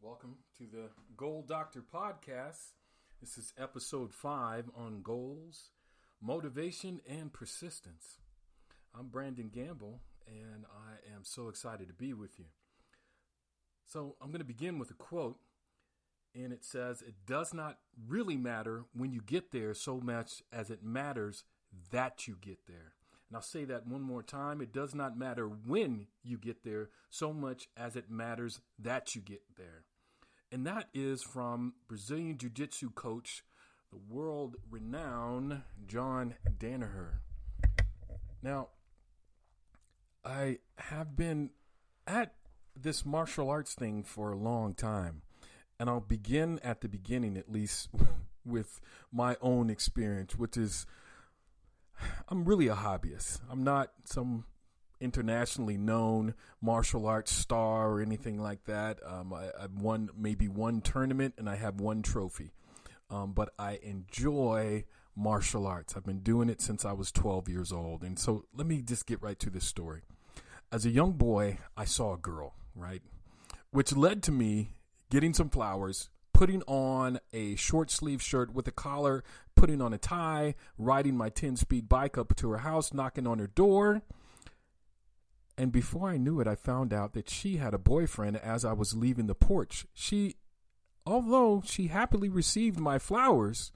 Welcome to the Goal Doctor Podcast. This is episode 5 on goals, motivation, and persistence. I'm Brandon Gamble, and I am so excited to be with you. So I'm going to begin with a quote, and it says, "It does not really matter when you get there so much as it matters that you get there." And I'll say that one more time. It does not matter when you get there so much as it matters that you get there. And that is from Brazilian Jiu-Jitsu coach, the world-renowned John Danaher. Now, I have been at this martial arts thing for a long time. And I'll begin at the beginning, at least, with my own experience, which is I'm really a hobbyist. I'm not some internationally known martial arts star or anything like that. I've won maybe one tournament and I have one trophy. But I enjoy martial arts. I've been doing it since I was 12 years old. And so let me just get right to this story. As a young boy, I saw a girl, right? Which led to me getting some flowers, putting on a short sleeve shirt with a collar, putting on a tie, riding my 10-speed bike up to her house, knocking on her door. And before I knew it, I found out that she had a boyfriend as I was leaving the porch. Although she happily received my flowers,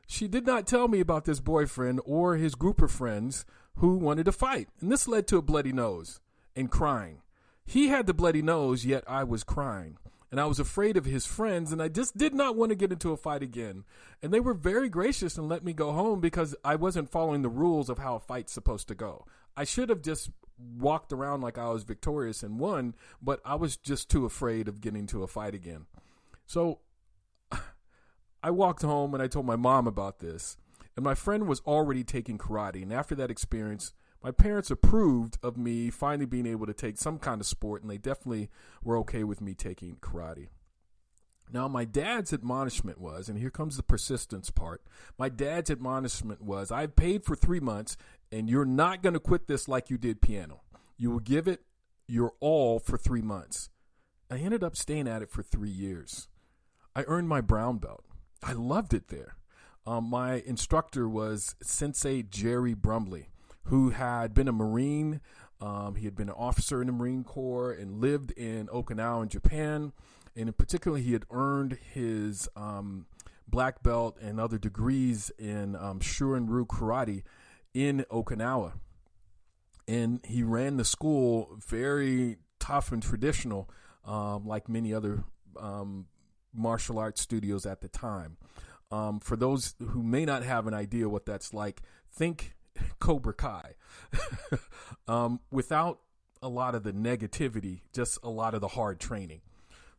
she did not tell me about this boyfriend or his group of friends who wanted to fight. And this led to a bloody nose and crying. He had the bloody nose, yet I was crying. And I was afraid of his friends, and I just did not want to get into a fight again. And they were very gracious and let me go home because I wasn't following the rules of how a fight's supposed to go. I should have just walked around like I was victorious and won, but I was just too afraid of getting into a fight again. So I walked home and I told my mom about this. And my friend was already taking karate. And after that experience, my parents approved of me finally being able to take some kind of sport, and they definitely were okay with me taking karate. Now, my dad's admonishment was, and here comes the persistence part, my dad's admonishment was, I've paid for 3 months, and you're not going to quit this like you did piano. You will give it your all for 3 months. I ended up staying at it for 3 years. I earned my brown belt. I loved it there. My instructor was Sensei Jerry Brumley, who had been a Marine. He had been an officer in the Marine Corps and lived in Okinawa in Japan. And in particular, he had earned his black belt and other degrees in Shorin-ryu karate in Okinawa. And he ran the school very tough and traditional, like many other martial arts studios at the time. For those who may not have an idea what that's like, think Cobra Kai. Without a lot of the negativity, just a lot of the hard training.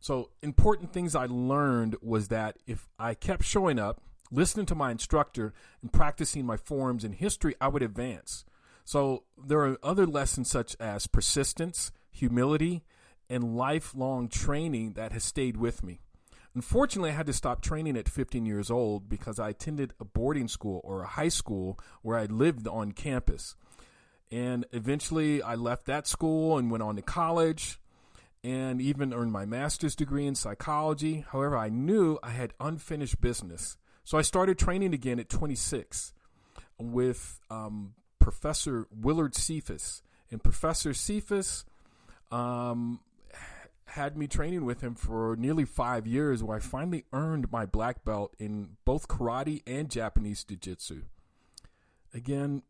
So important things I learned was that if I kept showing up, listening to my instructor, and practicing my forms and history, I would advance. So there are other lessons such as persistence, humility, and lifelong training that has stayed with me. Unfortunately, I had to stop training at 15 years old because I attended a boarding school or a high school where I lived on campus. And eventually I left that school and went on to college and even earned my master's degree in psychology. However, I knew I had unfinished business. So I started training again at 26 with Professor Willard Cephas. And Professor Cephas had me training with him for nearly 5 years, where I finally earned my black belt in both karate and Japanese jiu-jitsu. Again,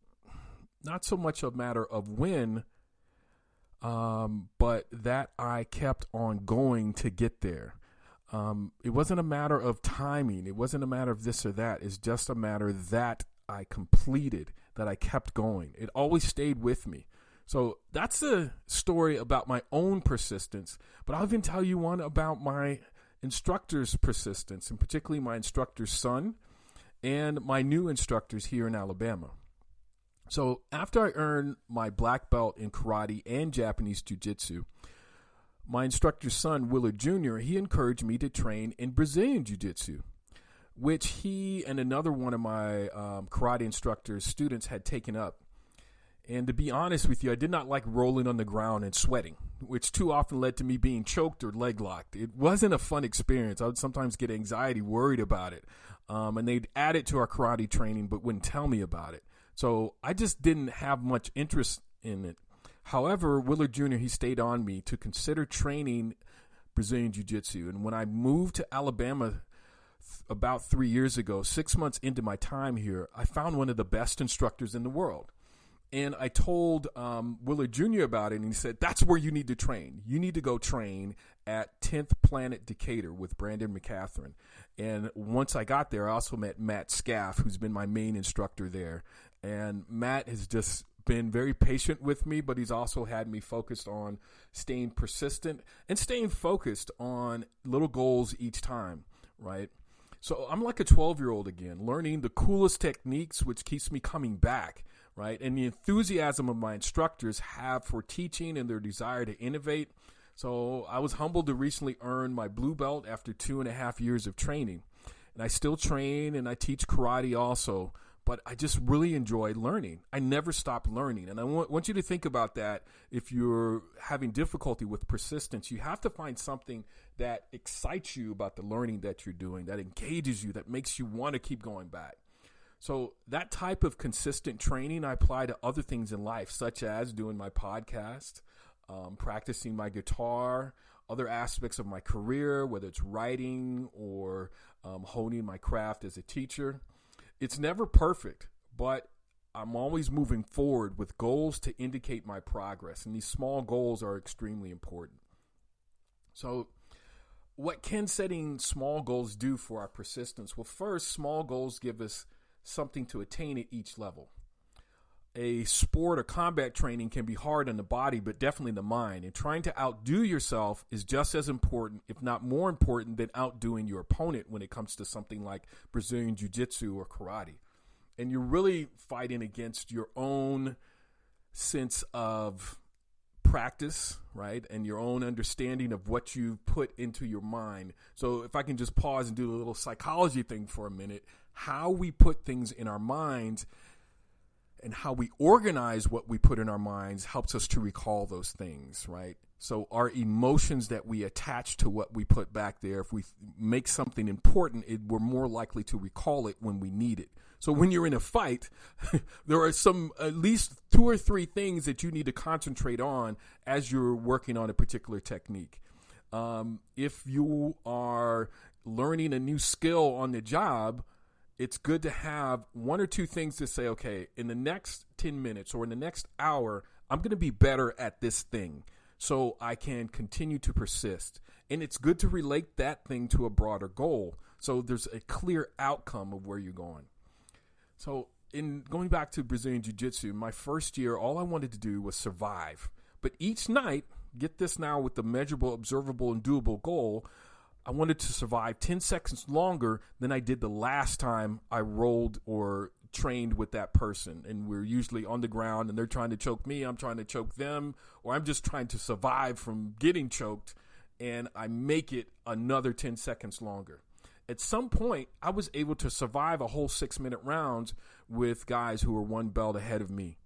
not so much a matter of when, but that I kept on going to get there. It wasn't a matter of timing. It wasn't a matter of this or that. It's just a matter that I completed, that I kept going. It always stayed with me. So that's a story about my own persistence, but I'll even tell you one about my instructor's persistence, and particularly my instructor's son and my new instructors here in Alabama. So after I earned my black belt in karate and Japanese jiu-jitsu, my instructor's son, Willard Jr., he encouraged me to train in Brazilian jiu-jitsu, which he and another one of my karate instructor's students had taken up. And to be honest with you, I did not like rolling on the ground and sweating, which too often led to me being choked or leg locked. It wasn't a fun experience. I would sometimes get anxiety, worried about it. And they'd add it to our karate training, but wouldn't tell me about it. So I just didn't have much interest in it. However, Willard Jr., he stayed on me to consider training Brazilian Jiu-Jitsu. And when I moved to Alabama about 3 years ago, 6 months into my time here, I found one of the best instructors in the world. And I told Willard Jr. about it, and he said, that's where you need to train. You need to go train at 10th Planet Decatur with Brandon McCatherine. And once I got there, I also met Matt Scaff, who's been my main instructor there. And Matt has just been very patient with me, but he's also had me focused on staying persistent and staying focused on little goals each time, right? So I'm like a 12-year-old again, learning the coolest techniques, which keeps me coming back, right? And the enthusiasm of my instructors have for teaching and their desire to innovate. So I was humbled to recently earn my blue belt after 2.5 years of training. And I still train and I teach karate also, but I just really enjoy learning. I never stop learning. And I want you to think about that. If you're having difficulty with persistence, you have to find something that excites you about the learning that you're doing, that engages you, that makes you want to keep going back. So that type of consistent training I apply to other things in life, such as doing my podcast, practicing my guitar, other aspects of my career, whether it's writing or honing my craft as a teacher. It's never perfect, but I'm always moving forward with goals to indicate my progress. And these small goals are extremely important. So what can setting small goals do for our persistence? Well, first, small goals give us something to attain at each level. A sport or combat training can be hard on the body, but definitely the mind. And trying to outdo yourself is just as important, if not more important, than outdoing your opponent when it comes to something like Brazilian Jiu-Jitsu or karate. And you're really fighting against your own sense of practice, right? And your own understanding of what you put into your mind. So if I can just pause and do a little psychology thing for a minute, how we put things in our minds and how we organize what we put in our minds helps us to recall those things, right? So our emotions that we attach to what we put back there, if we make something important, we're more likely to recall it when we need it. So when you're in a fight, there are at least 2 or 3 things that you need to concentrate on as you're working on a particular technique. If you are learning a new skill on the job, it's good to have 1 or 2 things to say, okay, in the next 10 minutes or in the next hour, I'm going to be better at this thing so I can continue to persist. And it's good to relate that thing to a broader goal so there's a clear outcome of where you're going. So in going back to Brazilian Jiu-Jitsu, my first year, all I wanted to do was survive. But each night, get this now with the measurable, observable, and doable goal, I wanted to survive 10 seconds longer than I did the last time I rolled or trained with that person. And we're usually on the ground and they're trying to choke me, I'm trying to choke them, or I'm just trying to survive from getting choked, and I make it another 10 seconds longer. At some point, I was able to survive a whole 6-minute rounds with guys who were 1 belt ahead of me.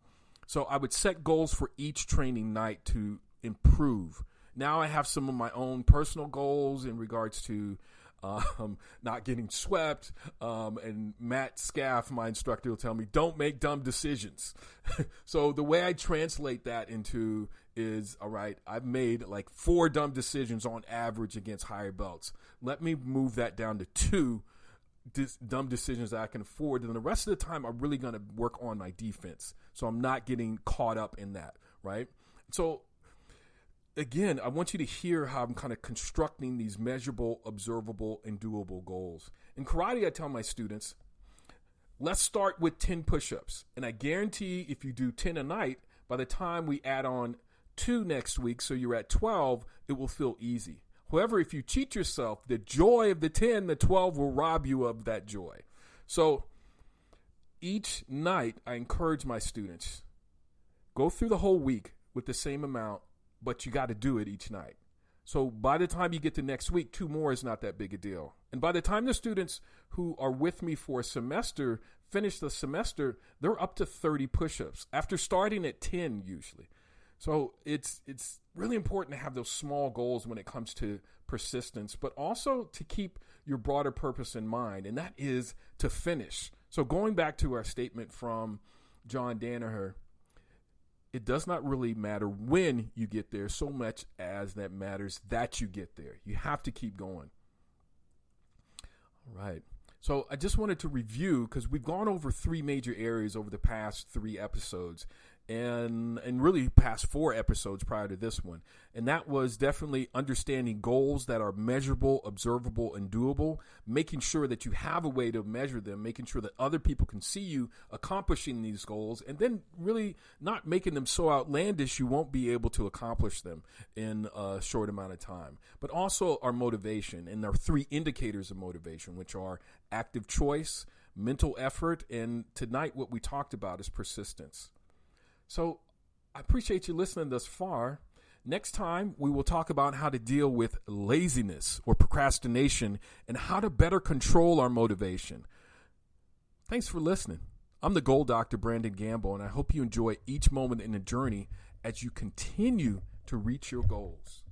So I would set goals for each training night to improve. Now I have some of my own personal goals in regards to not getting swept. And Matt Scaff, my instructor, will tell me, don't make dumb decisions. So the way I translate that into is, all right, I've made like 4 dumb decisions on average against higher belts. Let me move that down to 2 dumb decisions that I can afford. And the rest of the time, I'm really going to work on my defense. So I'm not getting caught up in that, right? So again, I want you to hear how I'm kind of constructing these measurable, observable, and doable goals. In karate, I tell my students, let's start with 10 push-ups. And I guarantee if you do 10 a night, By the time we add on 2 next week, so you're at 12, it will feel easy. However, if you cheat yourself, the joy of the 10, the 12 will rob you of that joy. So each night, I encourage my students, go through the whole week with the same amount, but you got to do it each night. So by the time you get to next week, 2 more is not that big a deal. And by the time the students who are with me for a semester finish the semester, they're up to 30 push-ups after starting at 10 usually. So it's really important to have those small goals when it comes to persistence, but also to keep your broader purpose in mind, and that is to finish. So going back to our statement from John Danaher, it does not really matter when you get there so much as that matters that you get there. You have to keep going. All right. So I just wanted to review, because we've gone over 3 major areas over the past 3 episodes and really past 4 episodes prior to this one. And that was definitely understanding goals that are measurable, observable, and doable, making sure that you have a way to measure them, making sure that other people can see you accomplishing these goals, and then really not making them so outlandish you won't be able to accomplish them in a short amount of time. But also our motivation, and our 3 indicators of motivation, which are active choice, mental effort, and tonight what we talked about is persistence. So I appreciate you listening thus far. Next time, we will talk about how to deal with laziness or procrastination and how to better control our motivation. Thanks for listening. I'm the Goal Doctor, Brandon Gamble, and I hope you enjoy each moment in the journey as you continue to reach your goals.